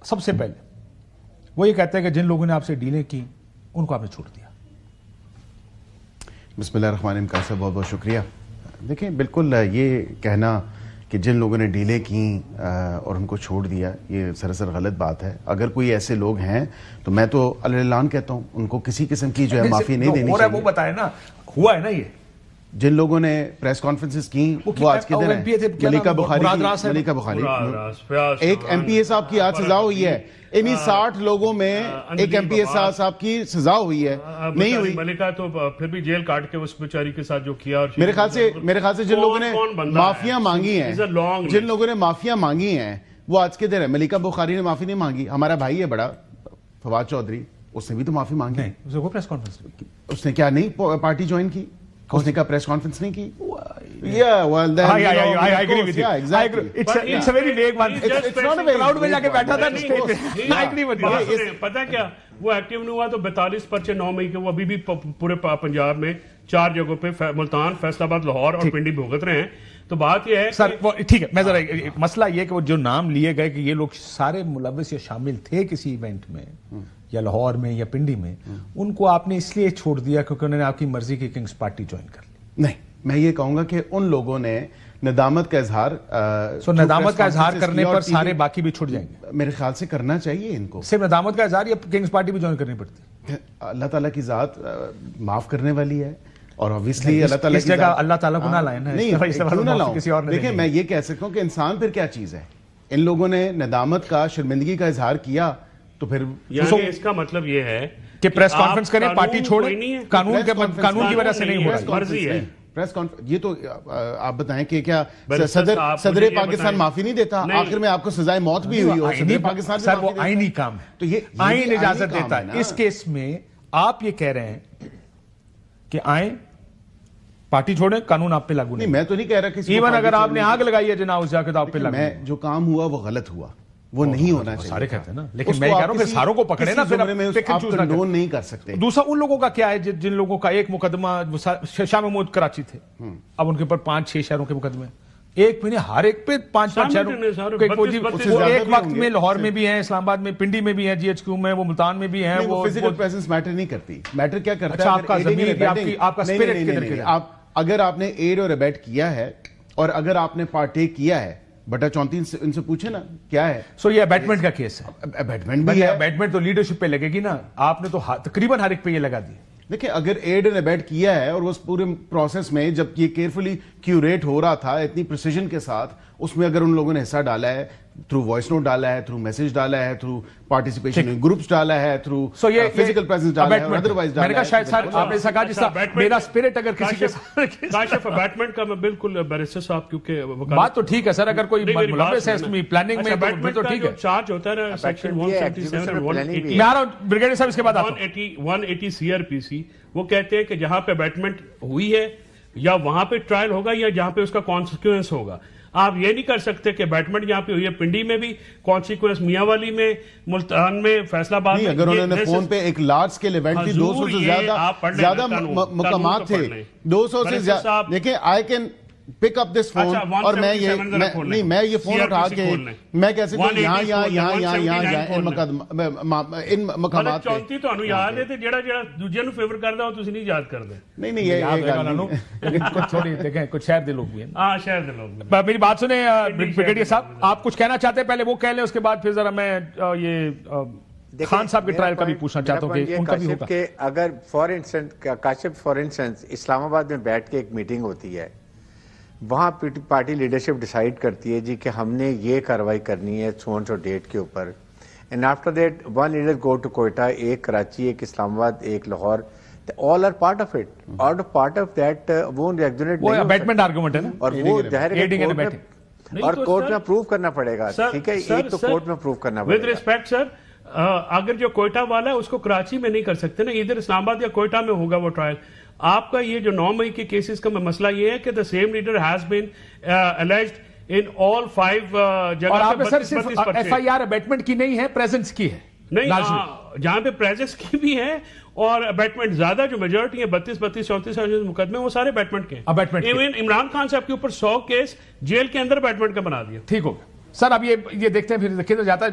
سب سے پہلے وہ یہ کہتے ہیں کہ جن لوگوں نے آپ سے ڈیلیں کی ان کو آپ نے چھوڑ دیا. بسم اللہ الرحمن الرحیم. صاحب بہت بہت شکریہ. دیکھیں بالکل یہ کہنا کہ جن لوگوں نے ڈیلیں کیں اور ان کو چھوڑ دیا یہ سراسر غلط بات ہے. اگر کوئی ایسے لوگ ہیں تو میں تو اعلان کہتا ہوں ان کو کسی قسم کی جو ہے معافی نہیں دینی چاہیے. وہ بتائے نا ہوا ہے نا یہ جن لوگوں نے پریس کانفرنسز کی وہ آج کے دن ہیں. ملیکہ بخاری ایک ایم پی اے صاحب کی آج سزا ہوئی ہے. انہی 60 لوگوں میں ایک ایم پی اے صاحب کی سزا ہوئی ہے نہیں ہوئی. ملیکہ تو پھر بھی جیل کاٹ کے اس بیچاری کے ساتھ جو کیا. میرے خیال سے جن لوگوں نے معافیاں مانگی ہیں وہ آج کے دن ہے. ملیکہ بخاری نے معافی نہیں مانگی. ہمارا بھائی ہے بڑا فواد چودھری, اس نے بھی تو معافی مانگی. اس نے کیا نہیں پارٹی جوائن کی, اس نے کہا پریس کانفرنس نہیں کی. Yeah, well then I agree with you. Yeah, exactly. It's a very vague one. It's not a very crowd میں جا کے بیٹھا تھا stage پہ. I agree with you. پتہ کیا وہ ایکٹیو نہیں ہوا تو 42 پرچے 9 مئی کے وہ ابھی بھی پورے پنجاب میں 4 جگہوں پہ ملتان, فیصل آباد, لاہور اور پنڈی بھگت رہے ہیں. تو بات یہ ہے سر ٹھیک ہے, میں ذرا مسئلہ یہ کہ وہ جو نام لیے گئے کہ یہ لوگ سارے ملوث یا شامل تھے کسی ایونٹ میں یا لاہور میں یا پنڈی میں, ان کو آپ نے اس لیے چھوڑ دیا کیونکہ انہوں نے آپ کی مرضی کی کنگز پارٹی جوائن کر لی. نہیں, میں یہ کہوں گا کہ ان لوگوں نے ندامت کا اظہار ندامت کا اظہار کرنے پر سارے باقی بھی چھوٹ جائیں گے. میرے خیال سے کرنا چاہیے ان کو. صرف ندامت کا اظہار یا کنگز پارٹی بھی جوائن کرنی پڑتی؟ اللہ تعالیٰ کی ذات معاف کرنے والی ہے اور obviously اللہ تعالیٰ کی ذات اللہ تعالیٰ کو نہ لائیں نا. نہیں کیوں نہ لاؤں. دیکھیں میں یہ کہہ سکتا ہوں کہ انسان پھر کیا چیز ہے. ان لوگوں نے ندامت کا, شرمندگی کا اظہار کیا تو پھر اس کا مطلب یہ ہے کہ پریس کانفرنس کریں, پارٹی چھوڑیں, قانون کی وجہ سے نہیں ہو رہا. مرضی ہے پریس کانفرنس. یہ تو آپ بتائیں کہ کیا صدر پاکستان معافی نہیں دیتا؟ آخر میں آپ کو سزائے موت بھی ہوئی ہو. صدر پاکستان سر وہ آئینی کام ہے, تو یہ آئین اجازت دیتا ہے. اس کیس میں آپ یہ کہہ رہے ہیں کہ آئیں پارٹی چھوڑیں, قانون آپ پہ لاگو نہیں. میں تو نہیں کہہ رہا کہ ایون اگر آپ نے آگ لگائی ہے جناب اس جا کے تو آپ پہ لاگو. میں جو کام ہوا وہ غلط ہوا, وہ نہیں ہونا چاہیے. سارے کہتے ہیں نا, لیکن میں کہہ رہا ہوں کہ ساروں کو پکڑے نا, پھر آپ کنڈون نہیں کر سکتے. دوسرا ان لوگوں کا کیا ہے جن لوگوں کا ایک مقدمہ شاہ محمود کراچی تھے, اب ان کے اوپر 5-6 شہروں کے مقدمے, ایک مہینے ہر ایک پہ 5-5 شہروں. ایک وقت میں لاہور میں بھی ہیں, اسلام آباد میں, پنڈی میں بھی ہیں, جی ایچ کیو میں, وہ ملتان میں بھی ہیں. وہ فزیکل پریزنس میٹر نہیں کرتی. میٹر کیا کرتا ہے آپ کا ضمیر, آپ کا اسپرٹ کدھر کے. اگر آپ نے ایڈ اور ابیٹ کیا ہے اور اگر آپ نے پارٹیک کیا ہے, بٹا 34 ان سے پوچھے نا کیا ہے. سو یہ ابیٹمنٹ کا کیس ہے. ابیٹمنٹ بھی ہے. ابیٹمنٹ تو لیڈرشپ پہ لگے گی نا, آپ نے تو تقریباً ہر ایک پہ یہ لگا دی. دیکھیں اگر ایڈ اینڈ ابیٹ کیا ہے اور اس پورے پروسیس میں جب یہ کیئرفلی کیوریٹ ہو رہا تھا اتنی پریسیجن کے ساتھ, اس میں اگر ان لوگوں نے حصہ ڈالا ہے, تھرو وائس نوٹ ڈالا ہے, تھرو میسج ڈالا ہے, تھرو پارٹیسپیشن گروپس ڈالا ہے, تھرو فزیکل پریزنس ڈالا ہے, ادروائز ڈالا ہے. میں نے کہا شاید سر آپ نے ایسا کہا جس طرح میرا اسپرٹ اگر کسی کے ساتھ کاشف ابیٹمنٹ کا میں بالکل بیرسٹر صاحب کیونکہ بات تو ٹھیک ہے سر, اگر کوئی ملوث ہے اس میں پلاننگ میں تو ٹھیک ہے. چارج ہوتا ہے نا سیکشن 177 اور 180 میں آ رہا ہوں بریگیڈیئر صاحب, اس کے بعد آتا ہوں. 180 سی آر پی سی وہ کہتے ہیں کہ جہاں پہ ابیٹمنٹ ہوئی ہے یا وہاں پہ ٹرائل ہوگا یا جہاں پہ اس کا کانسیکوینس ہوگا. آپ یہ نہیں کر سکتے کہ بیٹمنٹ جہاں پہ ہوئی ہے پنڈی میں بھی کانسیکوینس, میاں والی میں, ملتان میں, فیصل آباد میں. اگر انہوں نے فون پہ ایک لارج اسکیل ایونٹ تھی, 200 سے زیادہ مقامات تھے, 200 سے زیادہ. دیکھیں I can pick up this phone اور میں یہ فون اٹھا کے میں کیسے یہاں ان مقامات پہ 34 تو یاد ہے جڑا دوجے نو فیور کردا ہو تسی نہیں یاد کردے. نہیں یہ کچھ تھوڑی دیکھیں کچھ شہر دے لوگ بھی ہیں. ہاں شہر دے لوگ. میری بات سنیں بریگیڈیئر صاحب, آپ کچھ کہنا چاہتے ہیں, پہلے وہ کہہ لیں, اس کے بعد پھر ذرا میں یہ خان صاحب کے ٹرائل کا بھی پوچھنا چاہتا ہوں کہ ان کا بھی ہوگا. کہ اگر کاشف فار انسٹنس اسلام آباد میں بیٹھ کے ایک میٹنگ ہوتی ہے, وہاں پارٹی لیڈرشپ ڈیسائیڈ کرتی ہے جی کہ ہم نے یہ کاروائی کرنی ہے سو ڈیٹ کے اوپر, and after that one leader go to Quetta, ایک کراچی, ایک اسلام آباد, ایک Lahore, all are part of it. Out of part of that وہ ریگولیٹ وہ ابیٹمنٹ آرگومنٹ ہے نا, اور وہ ظاہر اور کورٹ میں پروف کرنا پڑے گا. ٹھیک ہے, ایک تو کورٹ میں پروف کرنا پڑے گا. ود ریسپیکٹ سر, اگر جو کوئٹہ والا ہے اس کو کراچی میں نہیں کر سکتے نا, ادھر اسلام آباد یا کوئٹہ میں ہوگا وہ ٹرائل. آپ کا یہ جو 9 مئی کے کیسز کا مسئلہ یہ ہے کہ the same leader has been alleged in all 5 جگہ. اور آپ نے سر صرف ایف آئی آر ابیٹمنٹ کی نہیں ہے, پریزنس کی ہے. نہیں, جہاں پہ پریزنس کی بھی ہے اور ابیٹمنٹ زیادہ جو میجورٹی ہے 32-34 مقدمے وہ سارے ابیٹمنٹ کے ہیں. ایون عمران خان صاحب کے اوپر 100 کیس جیل کے اندر ابیٹمنٹ کا بنا دیا. ٹھیک ہوگا سر, اب یہ دیکھتے ہیں پھر کدھر جاتا ہے.